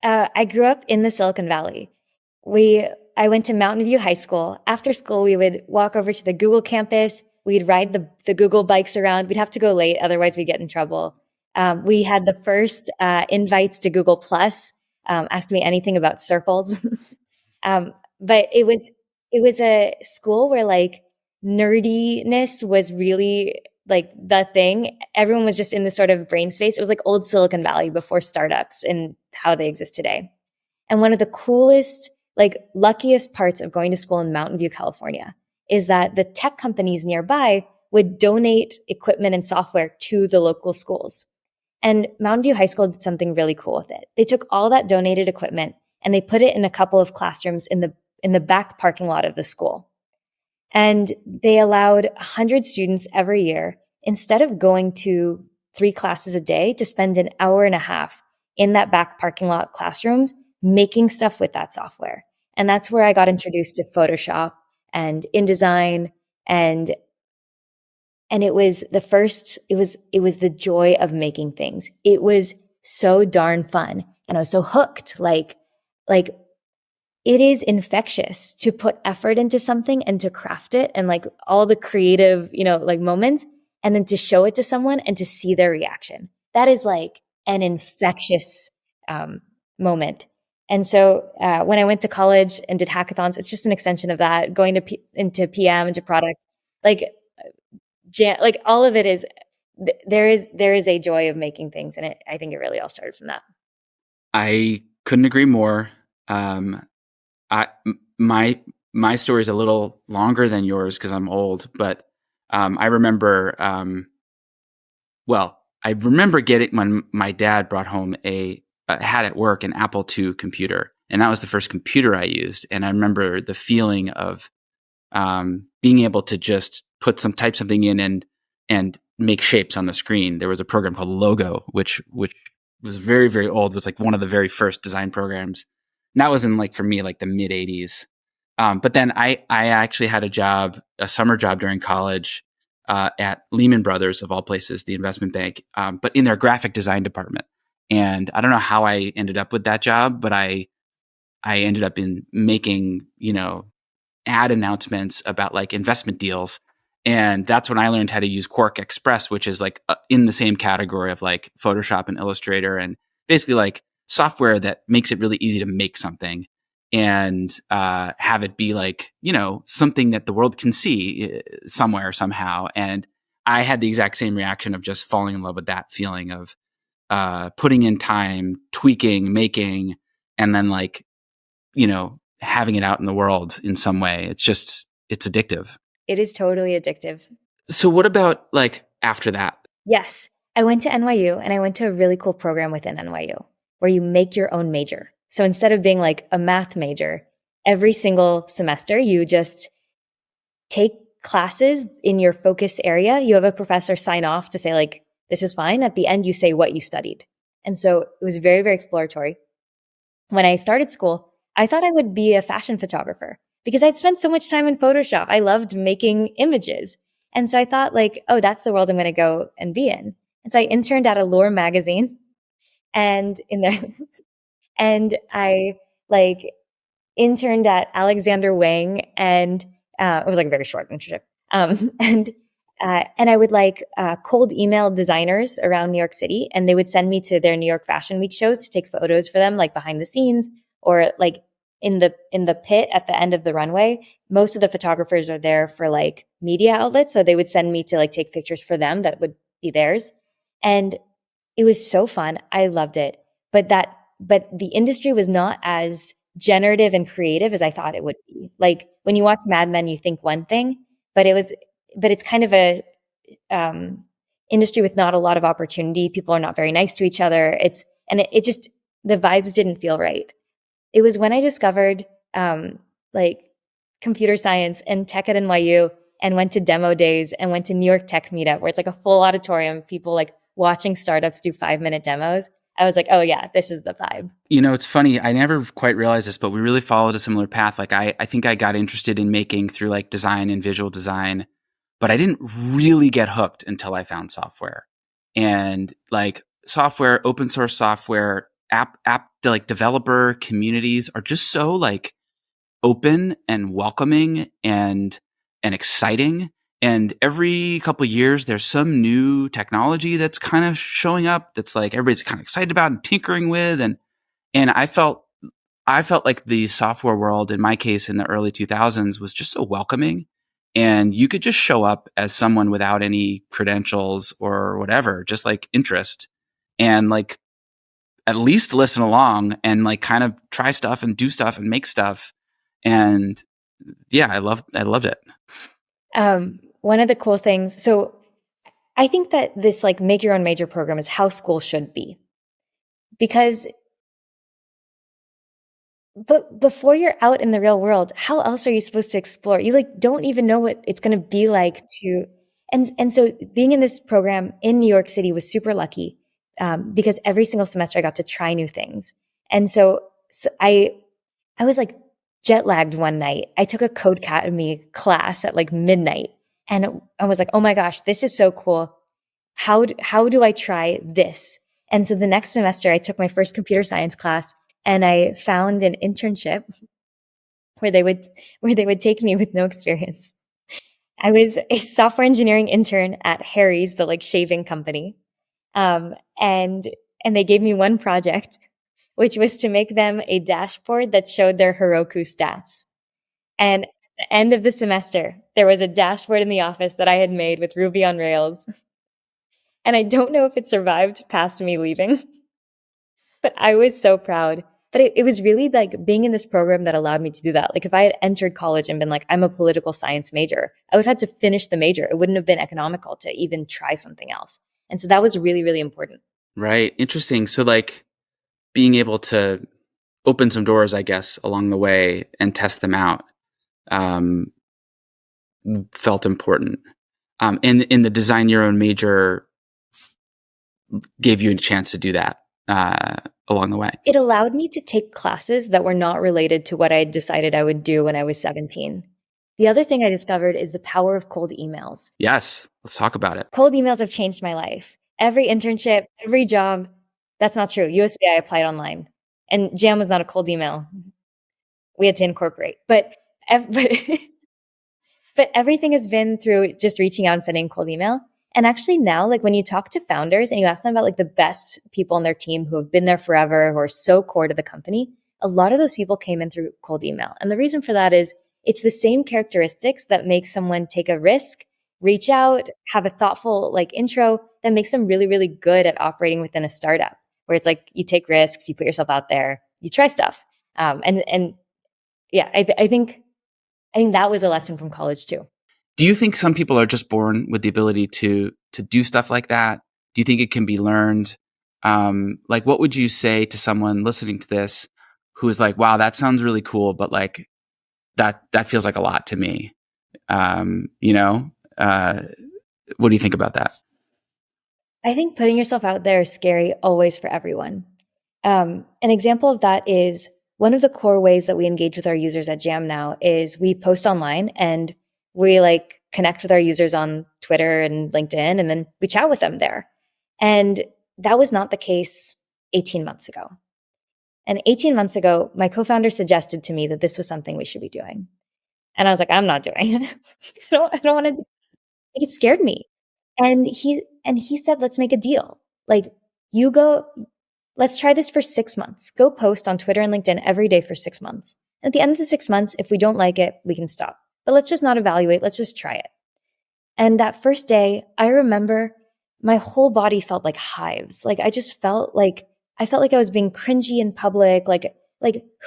I grew up in the Silicon Valley. I went to Mountain View High School. After school, we would walk over to the Google campus. We'd ride the Google bikes around. We'd have to go late, otherwise we'd get in trouble. We had the first invites to Google Plus. Ask me anything about circles. But it was a school where like nerdiness was really like the thing. Everyone was just in this sort of brain space. It was like old Silicon Valley before startups and how they exist today. And one of the coolest, like luckiest parts of going to school in Mountain View, California is that the tech companies nearby would donate equipment and software to the local schools. And Mountain View High School did something really cool with it. They took all that donated equipment and they put it in a couple of classrooms in the back parking lot of the school. And they allowed 100 students every year, instead of going to 3 classes a day, to spend an hour and a half in that back parking lot classrooms making stuff with that software. And that's where I got introduced to Photoshop and InDesign, and it was the joy of making things. It was so darn fun. And I was so hooked. Like it is infectious to put effort into something and to craft it and like all the creative, like moments, and then to show it to someone and to see their reaction. That is like an infectious moment. And so when I went to college and did hackathons, it's just an extension of that, going into PM, into product, like like all of it is, there is a joy of making things. And I think it really all started from that. I couldn't agree more. My story is a little longer than yours because I'm old, but I remember, I remember getting when my dad brought home had at work an Apple II computer, and that was the first computer I used. And I remember the feeling of being able to just type something in and make shapes on the screen. There was a program called Logo, which was very, very old. It was like one of the very first design programs. And that was in for me, the mid 80s. But then I actually had a summer job during college at Lehman Brothers, of all places, the investment bank, but in their graphic design department. And I don't know how I ended up with that job, but I ended up in making, ad announcements about investment deals. And that's when I learned how to use Quark Express, which is in the same category of Photoshop and Illustrator, and basically software that makes it really easy to make something and have it be something that the world can see somewhere, somehow. And I had the exact same reaction of just falling in love with that feeling of putting in time, tweaking, making, and then having it out in the world in some way. It's addictive. It is totally addictive. So what about after that? Yes. I went to NYU and I went to a really cool program within NYU where you make your own major. So instead of being a math major, every single semester you just take classes in your focus area. You have a professor sign off to say this is fine. At the end, you say what you studied. And so it was very, very exploratory. When I started school, I thought I would be a fashion photographer because I'd spent so much time in Photoshop. I loved making images. And so I thought oh, that's the world I'm going to go and be in. And so I interned at Allure magazine and and I interned at Alexander Wang, and it was a very short internship. And I would cold email designers around New York City, and they would send me to their New York Fashion Week shows to take photos for them, behind the scenes or in the pit at the end of the runway. Most of the photographers are there for media outlets, so they would send me to take pictures for them that would be theirs, and it was so fun. I loved it, but the industry was not as generative and creative as I thought it would be. When you watch Mad Men, you think one thing, but it's kind of a industry with not a lot of opportunity. People are not very nice to each other. It just, the vibes didn't feel right. It was when I discovered computer science and tech at NYU and went to demo days and went to New York Tech Meetup, where it's a full auditorium, people watching startups do 5-minute demos. I was oh yeah, this is the vibe. It's funny. I never quite realized this, but we really followed a similar path. I think I got interested in making through design and visual design, but I didn't really get hooked until I found software. And software, open source software, app like developer communities are just so like open and welcoming and exciting. And every couple of years, there's some new technology that's kind of showing up that's like everybody's kind of excited about and tinkering with. And I felt like the software world, in my case, in the early 2000s, was just so welcoming. And you could just show up as someone without any credentials or whatever, just like interest, and like at least listen along and like kind of try stuff and do stuff and make stuff. And yeah, I loved it. One of the cool things, so I think that this like make your own major program is how school should be. Because but before you're out in the real world, how else are you supposed to explore? You like don't even know what it's going to be like to, and so being in this program in New York City was super lucky, because every single semester I got to try new things. And so I was like jet lagged one night. I took a Code Academy class at like midnight, and I was like, oh my gosh, this is so cool. How do I try this? And so the next semester I took my first computer science class, and I found an internship where they would take me with no experience. I was a software engineering intern at Harry's, the like shaving company. Um, and they gave me one project, which was to make them a dashboard that showed their Heroku stats. And at the end of the semester, there was a dashboard in the office that I had made with Ruby on Rails. And I don't know if it survived past me leaving, but I was so proud. But it was really like being in this program that allowed me to do that. Like if I had entered college and been like, I'm a political science major, I would have had to finish the major. It wouldn't have been economical to even try something else. And so that was really, really important. Right. Interesting. So like being able to open some doors, I guess, along the way and test them out, um, felt important. In the design your own major gave you a chance to do that along the way. It allowed me to take classes that were not related to what I had decided I would do when I was 17. The other thing I discovered is the power of cold emails. Yes. Let's talk about it. Cold emails have changed my life. Every internship, every job. That's not true. USBI applied online, and Jam was not a cold email. We had to incorporate, but but everything has been through just reaching out and sending a cold email. And actually now, like when you talk to founders and you ask them about like the best people on their team who have been there forever, who are so core to the company, a lot of those people came in through cold email. And the reason for that is it's the same characteristics that make someone take a risk, reach out, have a thoughtful like intro that makes them really, really good at operating within a startup where it's like you take risks, you put yourself out there, you try stuff. And yeah, I think that was a lesson from college too. Do you think some people are just born with the ability to do stuff like that? Do you think it can be learned? Like, what would you say to someone listening to this who is like, "Wow, that sounds really cool," but like that feels like a lot to me? You know, what do you think about that? I think putting yourself out there is scary always for everyone. An example of that is one of the core ways that we engage with our users at Jam now is we post online and we like connect with our users on Twitter and LinkedIn, and then we chat with them there. And that was not the case 18 months ago. And 18 months ago, my co-founder suggested to me that this was something we should be doing. And I was like, I'm not doing it. I don't want to. It scared me. And he said, let's make a deal. Like you go, let's try this for 6 months. Go post on Twitter and LinkedIn every day for 6 months. At the end of the 6 months, if we don't like it, we can stop. But let's just not evaluate. Let's just try it. And that first day, I remember my whole body felt like hives. Like I just felt like I was being cringy in public. Like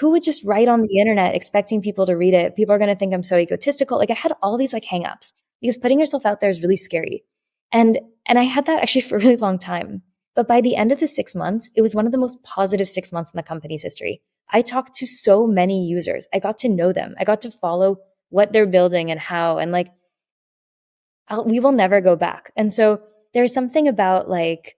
who would just write on the internet expecting people to read it? People are going to think I'm so egotistical. Like I had all these like hangups because putting yourself out there is really scary. And I had that actually for a really long time. But by the end of the 6 months, it was one of the most positive 6 months in the company's history. I talked to so many users. I got to know them. I got to follow what they're building and how, and like, we will never go back. And so there's something about like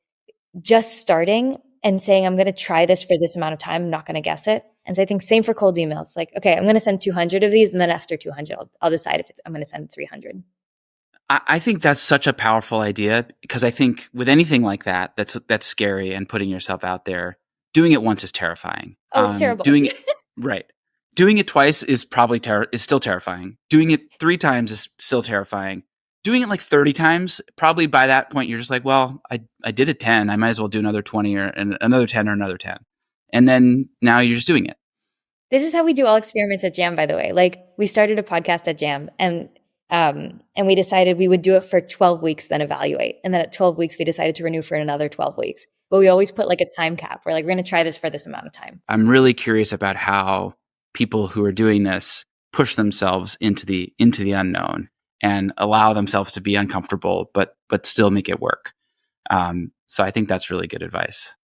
just starting and saying, I'm going to try this for this amount of time. I'm not going to guess it. And so I think same for cold emails. Like, okay, I'm going to send 200 of these. And then after 200, I'll decide if I'm going to send 300. I think that's such a powerful idea because I think with anything like that, that's scary and putting yourself out there. doing it once is terrifying. Oh, it's terrible. Doing it right. Doing it twice is probably is still terrifying. Doing it 3 times is still terrifying. Doing it like 30 times, probably by that point you're just like, well, I did it 10. I might as well do another 20 or another 10 or another 10. And then now you're just doing it. This is how we do all experiments at Jam, by the way. Like, we started a podcast at Jam, and we decided we would do it for 12 weeks, then evaluate. And then at 12 weeks, we decided to renew for another 12 weeks. But we always put like a time cap. We're like, we're going to try this for this amount of time. I'm really curious about how people who are doing this push themselves into the unknown and allow themselves to be uncomfortable, but still make it work. So I think that's really good advice.